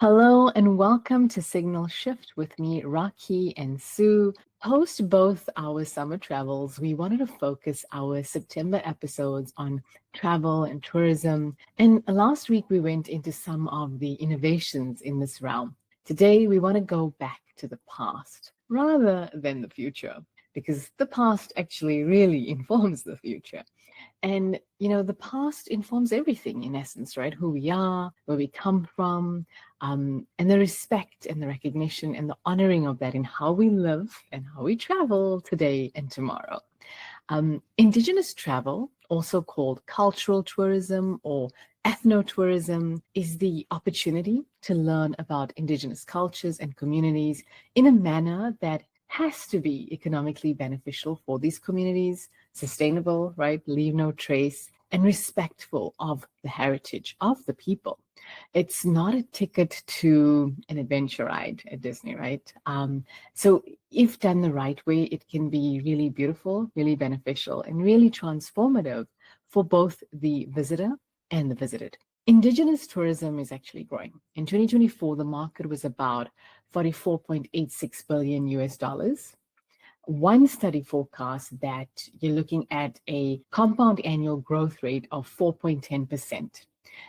Hello and welcome to Signal Shift with me, Raakhee and Sue. Post both our summer travels, we wanted to focus our September episodes on travel and tourism. And last week, we went into some of the innovations in this realm. Today, we want to go back to the past rather than the future, because the past actually really informs the future. And, the past informs everything in essence, right? Who we are, where we come from, and the respect and the recognition and the honoring of that in how we live and how we travel today and tomorrow. Indigenous travel, also called cultural tourism or ethno-tourism, is the opportunity to learn about Indigenous cultures and communities in a manner that has to be economically beneficial for these communities, sustainable, right? Leave no trace, and respectful of the heritage of the people. It's not a ticket to an adventure ride at Disney, right? So if done the right way, it can be really beautiful, really beneficial, and really transformative for both the visitor and the visited. Indigenous tourism is actually growing. In 2024, the market was about 44.86 billion US dollars. One study forecasts that you're looking at a compound annual growth rate of 4.10%.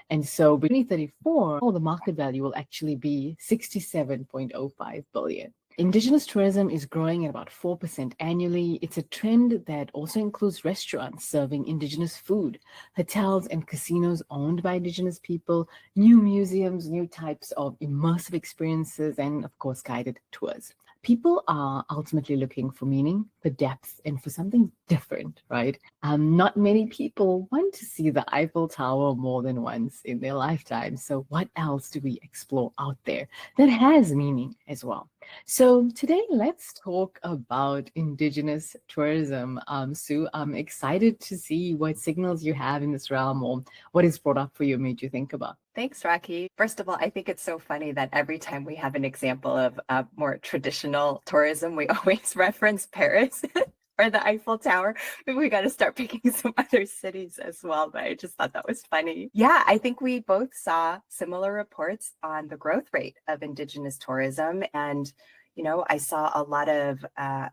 And so by 2034, the market value will actually be 67.05 billion. Indigenous tourism is growing at about 4% annually. It's a trend that also includes restaurants serving Indigenous food, hotels and casinos owned by Indigenous people, new museums, new types of immersive experiences, and of course, guided tours. People are ultimately looking for meaning, for depth, and for something different, right? Not many people want to see the Eiffel Tower more than once in their lifetime. So, what else do we explore out there that has meaning as well? So, today let's talk about Indigenous tourism. Sue, I'm excited to see what signals you have in this realm or what is brought up for you, made you think about. Thanks, Raakhee. First of all, I think it's so funny that every time we have an example of more traditional tourism, we always reference Paris or the Eiffel Tower. Maybe we got to start picking some other cities as well, but I just thought that was funny. Yeah, I think we both saw similar reports on the growth rate of Indigenous tourism. And I saw a lot of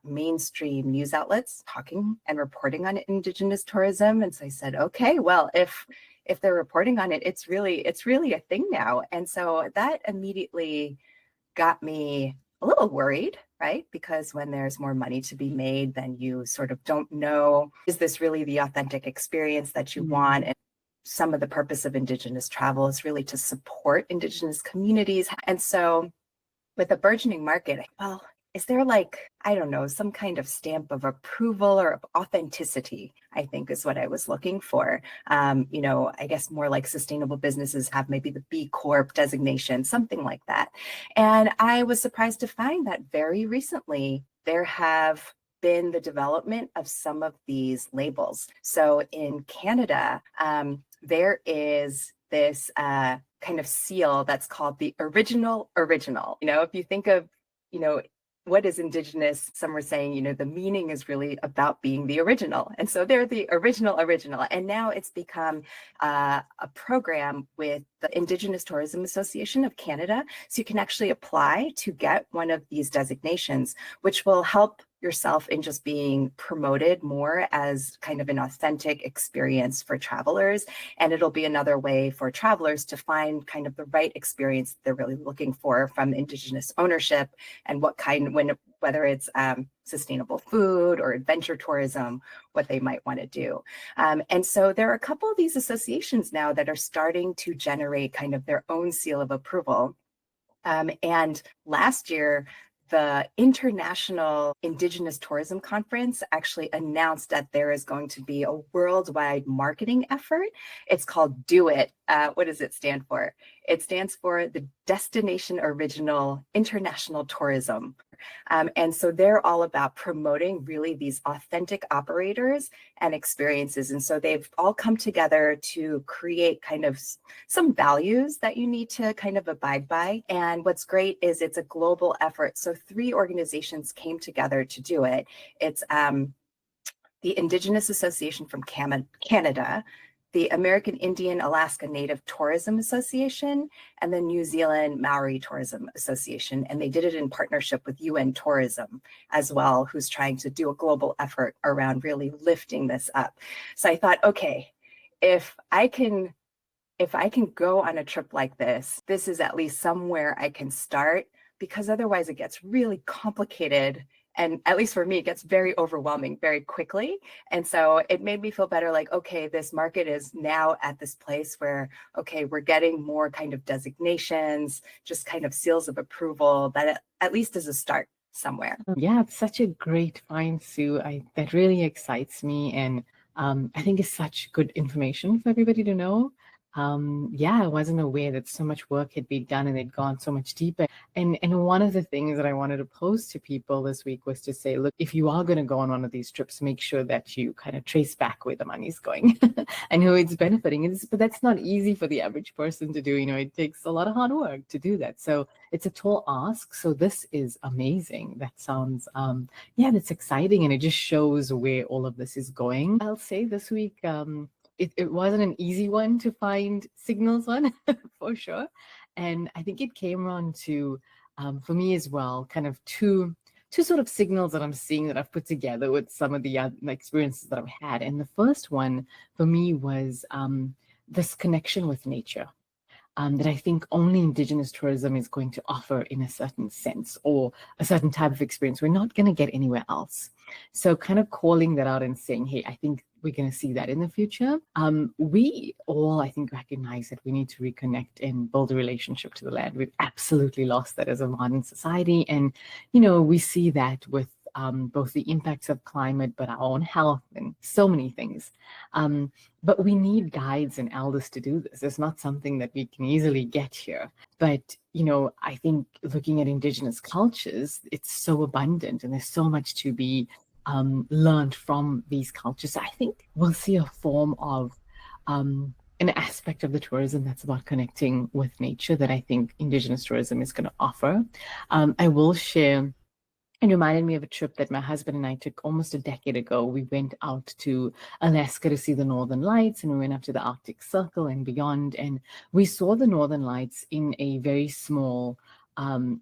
mainstream news outlets talking and reporting on Indigenous tourism. And so I said, okay, well, if they're reporting on it, it's really a thing now. And so that immediately got me a little worried, right? Because when there's more money to be made, then you sort of don't know, is this really the authentic experience that you want? And some of the purpose of Indigenous travel is really to support Indigenous communities. And so with a burgeoning market, well, is there I don't know, some kind of stamp of approval or of authenticity, I think is what I was looking for. I guess more like sustainable businesses have maybe the B Corp designation, something like that. And I was surprised to find that very recently there have been the development of some of these labels. So in Canada, there is this kind of seal that's called the original. If you think of, what is Indigenous? Some were saying, the meaning is really about being the original. And so they're the original. And now it's become a program with the Indigenous Tourism Association of Canada. So you can actually apply to get one of these designations, which will help yourself in just being promoted more as kind of an authentic experience for travelers. And it'll be another way for travelers to find kind of the right experience they're really looking for from Indigenous ownership and whether it's sustainable food or adventure tourism, what they might want to do. And so there are a couple of these associations now that are starting to generate kind of their own seal of approval. And last year, the International Indigenous Tourism Conference actually announced that there is going to be a worldwide marketing effort. It's called Do It. What does it stand for? It stands for the Destination Original International Tourism. And so they're all about promoting really these authentic operators and experiences. And so they've all come together to create kind of some values that you need to kind of abide by. And what's great is it's a global effort. So 3 organizations came together to do it. It's the Indigenous Association from Canada, the American Indian Alaska Native Tourism Association and the New Zealand Maori Tourism Association. And they did it in partnership with UN Tourism as well, who's trying to do a global effort around really lifting this up. So I thought, okay, if I can go on a trip like this is at least somewhere I can start, because otherwise it gets really complicated. And at least for me, it gets very overwhelming very quickly. And so it made me feel better, like, okay, this market is now at this place where, okay, we're getting more kind of designations, just kind of seals of approval, that at least is a start somewhere. Yeah, it's such a great find, Sue. That really excites me, and I think it's such good information for everybody to know. Yeah, I wasn't aware that so much work had been done and it'd gone so much deeper. And one of the things that I wanted to pose to people this week was to say, look, if you are going to go on one of these trips, make sure that you kind of trace back where the money's going and who it's benefiting. But that's not easy for the average person to do. You know, it takes a lot of hard work to do that. So it's a tall ask. So this is amazing. That sounds, yeah, that's exciting. And it just shows where all of this is going. I'll say this week, it wasn't an easy one to find signals on for sure. And I think it came around to, for me as well, kind of two sort of signals that I'm seeing that I've put together with some of the experiences that I've had. And the first one for me was this connection with nature. That I think only Indigenous tourism is going to offer in a certain sense, or a certain type of experience we're not going to get anywhere else. So kind of calling that out and saying, hey, I think we're going to see that in the future. We all, I think, recognize that we need to reconnect and build a relationship to the land. We've absolutely lost that as a modern society. And, you know, we see that with both the impacts of climate, but our own health and so many things. But we need guides and elders to do this. It's not something that we can easily get here. But, you know, I think looking at Indigenous cultures, it's so abundant and there's so much to be learned from these cultures. I think we'll see a form of an aspect of the tourism that's about connecting with nature that I think Indigenous tourism is going to offer. I will share. It reminded me of a trip that my husband and I took almost a decade ago. We went out to Alaska to see the Northern Lights, and we went up to the Arctic Circle and beyond. And we saw the Northern Lights in a very small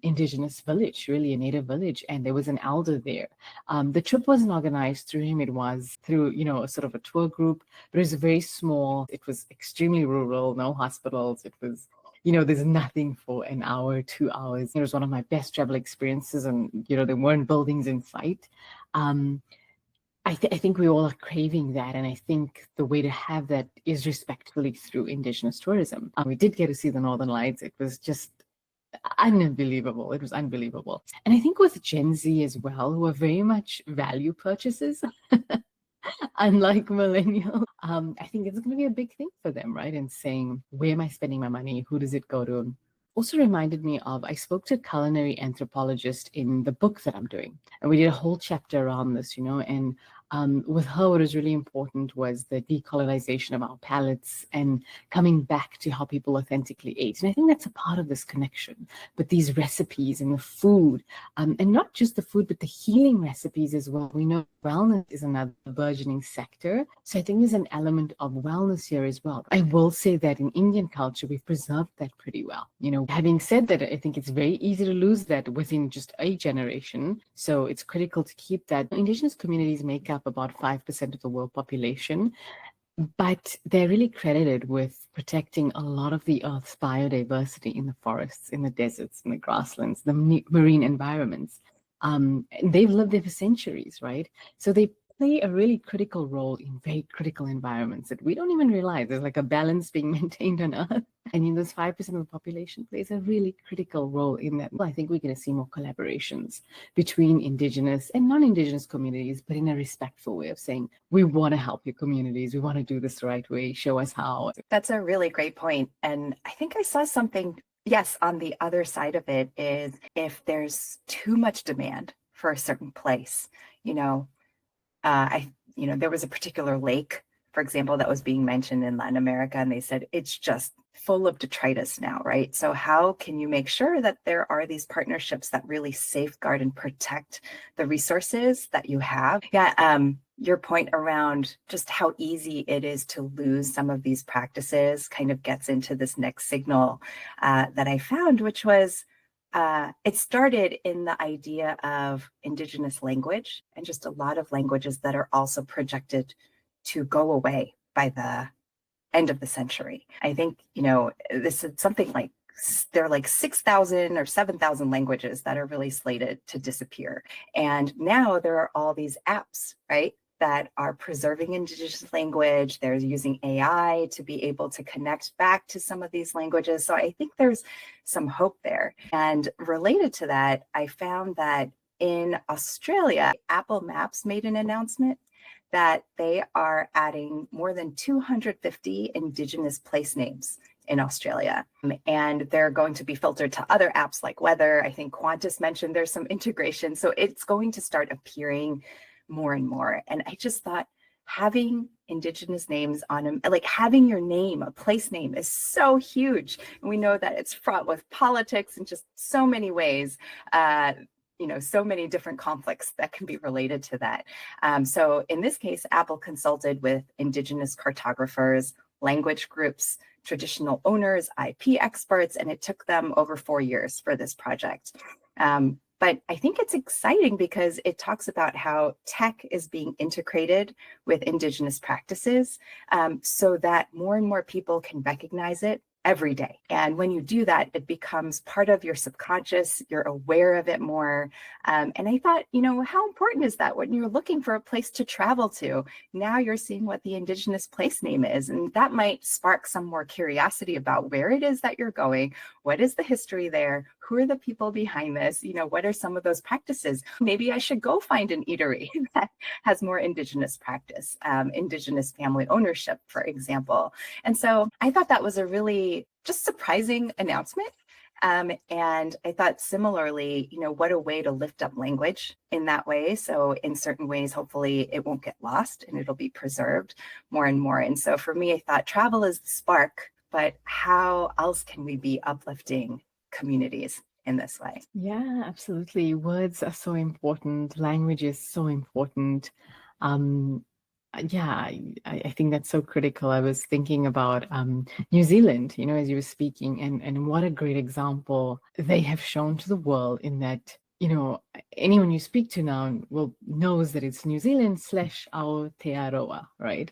Indigenous village, really a native village, and there was an elder there. The trip wasn't organized through him. It was through, you know, a sort of a tour group, but it was very small. It was extremely rural, no hospitals. It was, you know, there's nothing for an hour, 2 hours. It was one of my best travel experiences, and, you know, there weren't buildings in sight. I think we all are craving that. And I think the way to have that is respectfully through Indigenous tourism. We did get to see the Northern Lights. It was just unbelievable. It was unbelievable. And I think with Gen Z as well, who are very much value purchasers, unlike millennials, I think it's going to be a big thing for them, right? And saying, where am I spending my money? Who does it go to? Also reminded me of, I spoke to a culinary anthropologist in the book that I'm doing, and we did a whole chapter around this, you know, and with her, what was really important was the decolonization of our palates and coming back to how people authentically ate. And I think that's a part of this connection. But these recipes and the food, and not just the food, but the healing recipes as well. We know wellness is another burgeoning sector. So I think there's an element of wellness here as well. I will say that in Indian culture, we've preserved that pretty well. You know, having said that, I think it's very easy to lose that within just a generation. So it's critical to keep that. Indigenous communities make up about 5% of the world population, but they're really credited with protecting a lot of the Earth's biodiversity in the forests, in the deserts, in the grasslands, the marine environments. They've lived there for centuries, right? So they play a really critical role in very critical environments that we don't even realize. There's like a balance being maintained on Earth. And in this 5% of the population plays a really critical role in that. I think we're going to see more collaborations between Indigenous and non-Indigenous communities, but in a respectful way of saying, we want to help your communities. We want to do this the right way. Show us how. That's a really great point. And I think I saw something, yes, on the other side of it is if there's too much demand for a certain place, you know, there was a particular lake, for example, that was being mentioned in Latin America, and they said it's just full of detritus now, right? So how can you make sure that there are these partnerships that really safeguard and protect the resources that you have? Yeah, your point around just how easy it is to lose some of these practices kind of gets into this next signal that I found, which was it started in the idea of Indigenous language and just a lot of languages that are also projected to go away by the end of the century. I think, this is something like there are like 6,000 or 7,000 languages that are really slated to disappear. And now there are all these apps, right, that are preserving Indigenous language. They're using AI to be able to connect back to some of these languages. So I think there's some hope there. And related to that, I found that in Australia, Apple Maps made an announcement that they are adding more than 250 Indigenous place names in Australia. And they're going to be filtered to other apps like weather. I think Qantas mentioned there's some integration. So it's going to start appearing more and more. And I just thought having Indigenous names on them, like having your name, a place name, is so huge. And we know that it's fraught with politics in just so many ways. So many different conflicts that can be related to that. So in this case, Apple consulted with Indigenous cartographers, language groups, traditional owners, IP experts, and it took them over 4 years for this project. But I think it's exciting because it talks about how tech is being integrated with Indigenous practices so that more and more people can recognize it every day. And when you do that, it becomes part of your subconscious. You're aware of it more. And I thought, how important is that when you're looking for a place to travel to? Now you're seeing what the Indigenous place name is, and that might spark some more curiosity about where it is that you're going. What is the history there? Who are the people behind this? What are some of those practices? Maybe I should go find an eatery that has more Indigenous practice, Indigenous family ownership, for example. And so I thought that was a really just surprising announcement. And I thought similarly, what a way to lift up language in that way. So in certain ways, hopefully it won't get lost and it'll be preserved more and more. And so for me, I thought travel is the spark, but how else can we be uplifting communities in this way? Yeah, absolutely. Words are so important. Language is so important. Yeah, I think that's so critical. I was thinking about New Zealand, as you were speaking, and what a great example they have shown to the world in that, anyone you speak to now knows that it's New Zealand / Aotearoa, right?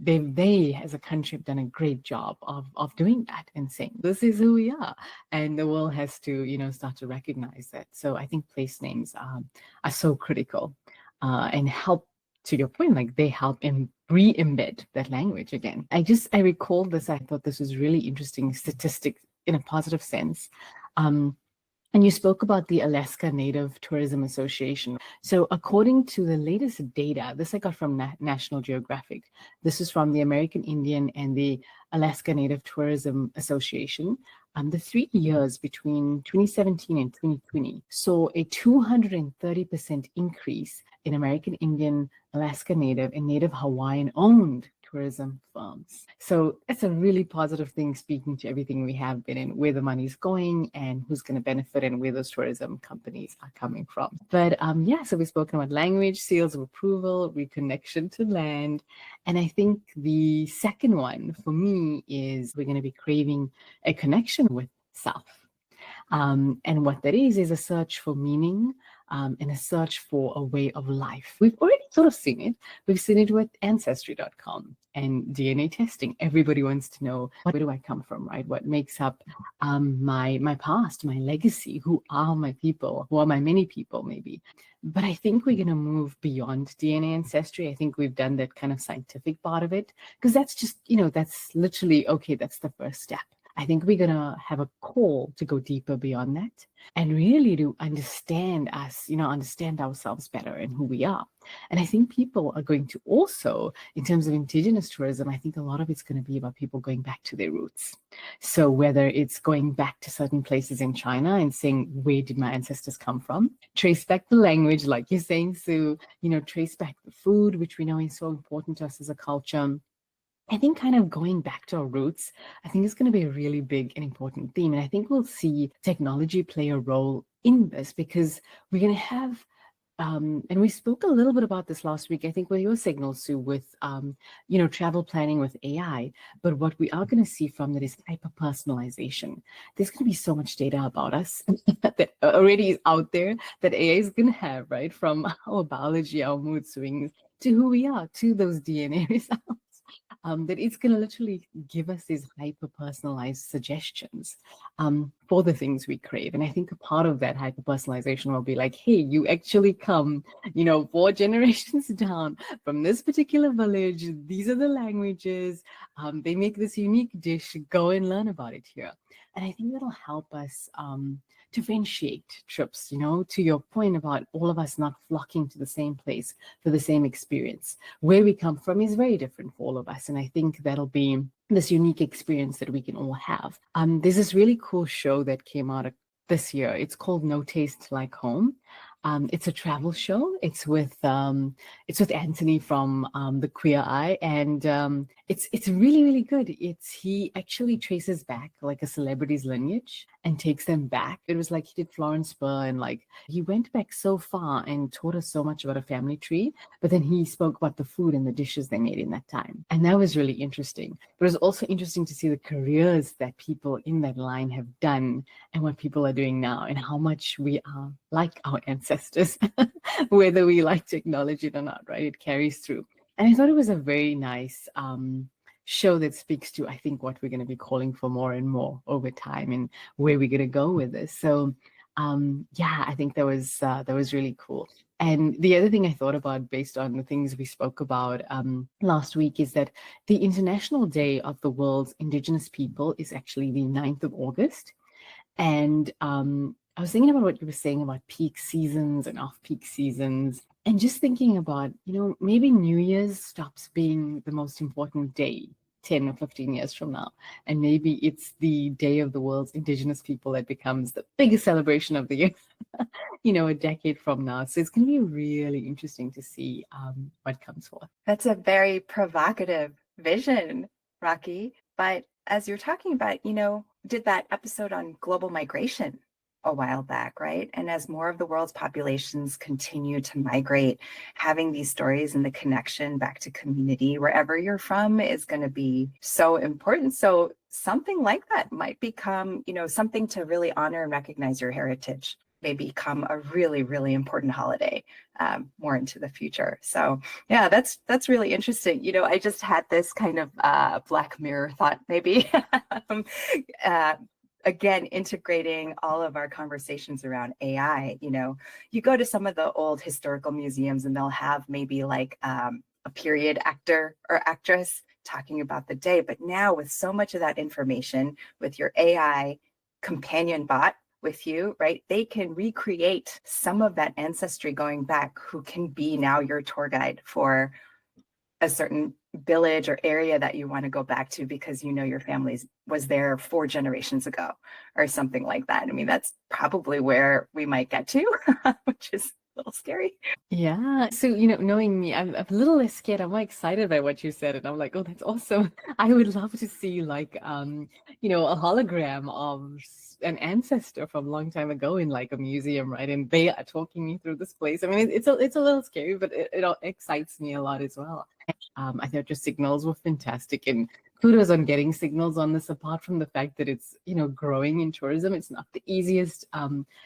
They as a country have done a great job of doing that and saying this is who we are, and the world has to start to recognize that. So I think place names are so critical. And help, to your point, like they help re-embed that language again. I recall this, I thought this was really interesting statistic in a positive sense. And you spoke about the Alaska Native Tourism Association. So according to the latest data, this I got from National Geographic. This is from the American Indian and the Alaska Native Tourism Association. The 3 years between 2017 and 2020 saw a 230% increase in American Indian, Alaska Native, and Native Hawaiian-owned tourism firms. So it's a really positive thing, speaking to everything we have been in, where the money's going and who's going to benefit and where those tourism companies are coming from. But so we've spoken about language, seals of approval, reconnection to land. And I think the second one for me is we're going to be craving a connection with self. And what that is a search for meaning and a search for a way of life. We've already sort of seen it. We've seen it with Ancestry.com and DNA testing. Everybody wants to know, where do I come from, right? What makes up my past, my legacy? Who are my people? Who are my many people, maybe? But I think we're going to move beyond DNA ancestry. I think we've done that kind of scientific part of it, because that's just, that's literally, okay, that's the first step. I think we're going to have a call to go deeper beyond that and really to understand us, understand ourselves better and who we are. And I think people are going to also, in terms of Indigenous tourism, I think a lot of it's going to be about people going back to their roots. So whether it's going back to certain places in China and saying, where did my ancestors come from? Trace back the language, like you're saying, Sue, trace back the food, which we know is so important to us as a culture. I think kind of going back to our roots, I think is going to be a really big and important theme. And I think we'll see technology play a role in this, because we're going to have And we spoke a little bit about this last week, I think, with your signals, Sue, with travel planning with AI. But what we are going to see from that is hyper personalization. There's going to be so much data about us that already is out there that AI is going to have, right? From our biology, our mood swings, to who we are, to those DNA results. That it's going to literally give us these hyper personalized suggestions for the things we crave. And I think a part of that hyper personalization will be like, hey, you actually come, 4 generations down from this particular village. These are the languages. They make this unique dish. Go and learn about it here. And I think that'll help us differentiate trips, to your point about all of us not flocking to the same place for the same experience. Where we come from is very different for all of us. And I think that'll be this unique experience that we can all have. There's this really cool show that came out this year. It's called No Taste Like Home. It's a travel show. It's with Anthony from The Queer Eye, and it's really, really good. He actually traces back like a celebrity's lineage and takes them back. It was like he did Florence Burr, and like he went back so far and taught us so much about a family tree. But then he spoke about the food and the dishes they made in that time, and that was really interesting. But it was also interesting to see the careers that people in that line have done and what people are doing now, and how much we are like our ancestors, whether we like to acknowledge it or not, right? It carries through. And I thought it was a very nice show that speaks to, I think, what we're going to be calling for more and more over time and where we're going to go with this. So I think that was really cool. And the other thing I thought about based on the things we spoke about last week is that the International Day of the World's Indigenous People is actually the 9th of August. And I was thinking about what you were saying about peak seasons and off-peak seasons, and just thinking about, maybe New Year's stops being the most important day 10 or 15 years from now. And maybe it's the Day of the World's Indigenous People that becomes the biggest celebration of the year, a decade from now. So it's going to be really interesting to see what comes forth. That's a very provocative vision, Raakhee. But as you're talking about, did that episode on global migration a while back, right? And as more of the world's populations continue to migrate, having these stories and the connection back to community wherever you're from is going to be so important. So something like that might become, something to really honor and recognize your heritage may become a really, really important holiday more into the future. So yeah, that's really interesting. I just had this kind of Black Mirror thought maybe. Again, integrating all of our conversations around AI, you go to some of the old historical museums and they'll have maybe like a period actor or actress talking about the day. But now with so much of that information, with your AI companion bot with you, right, they can recreate some of that ancestry going back, who can be now your tour guide for a certain village or area that you want to go back to because your family was there 4 generations ago or something like that. I mean, that's probably where we might get to, which is a little scary. Yeah. So, knowing me, I'm a little less scared. I'm more excited by what you said. And I'm like, oh, that's awesome. I would love to see like, a hologram of an ancestor from a long time ago in like a museum, right? And they are talking me through this place. I mean, it's a little scary, but it all excites me a lot as well. I thought your signals were fantastic, and kudos on getting signals on this. Apart from the fact that it's growing in tourism, it's not the easiest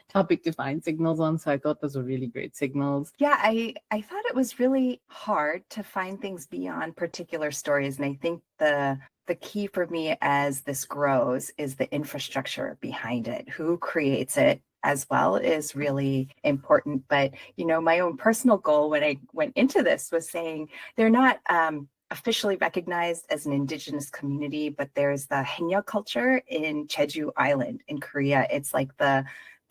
topic to find signals on. So I thought those were really great signals. Yeah, I thought it was really hard to find things beyond particular stories, and I think the key for me as this grows is the infrastructure behind it. Who creates it as well is really important. But, my own personal goal when I went into this was saying they're not officially recognized as an indigenous community, but there's the Haenyeo culture in Jeju Island in Korea. It's like the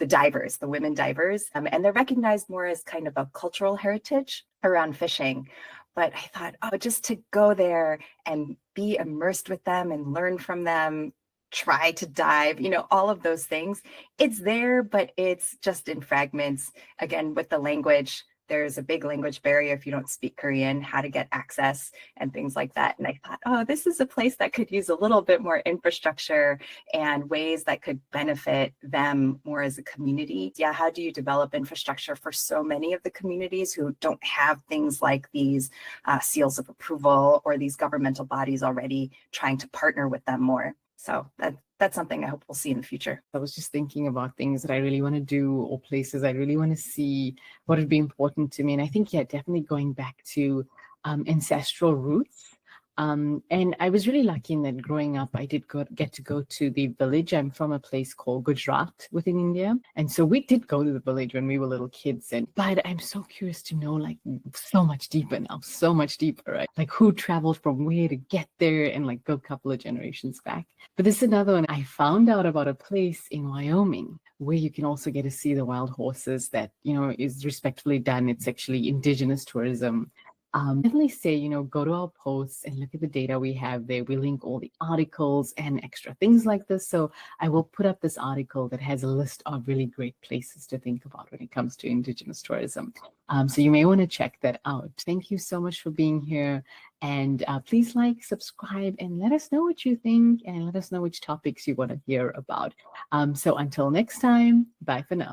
divers, the women divers, and they're recognized more as kind of a cultural heritage around fishing. But I thought, just to go there and be immersed with them and learn from them, try to dive, all of those things. It's there, but it's just in fragments. Again, with the language, there's a big language barrier if you don't speak Korean, how to get access and things like that. And I thought, oh, this is a place that could use a little bit more infrastructure and ways that could benefit them more as a community. Yeah, how do you develop infrastructure for so many of the communities who don't have things like these seals of approval or these governmental bodies already trying to partner with them more? So that's something I hope we'll see in the future. I was just thinking about things that I really want to do or places I really want to see, what would be important to me. And I think, yeah, definitely going back to ancestral roots. And I was really lucky in that growing up, I did get to go to the village. I'm from a place called Gujarat within India. And so we did go to the village when we were little kids. But I'm so curious to know, like, so much deeper now, so much deeper, right? Like who traveled from where to get there and like go a couple of generations back. But this is another one. I found out about a place in Wyoming where you can also get to see the wild horses that, is respectfully done. It's actually indigenous tourism. Definitely say, go to our posts and look at the data we have there. We link all the articles and extra things like this. So I will put up this article that has a list of really great places to think about when it comes to indigenous tourism. So you may want to check that out. Thank you so much for being here. And please like, subscribe, and let us know what you think and let us know which topics you want to hear about. So until next time, bye for now.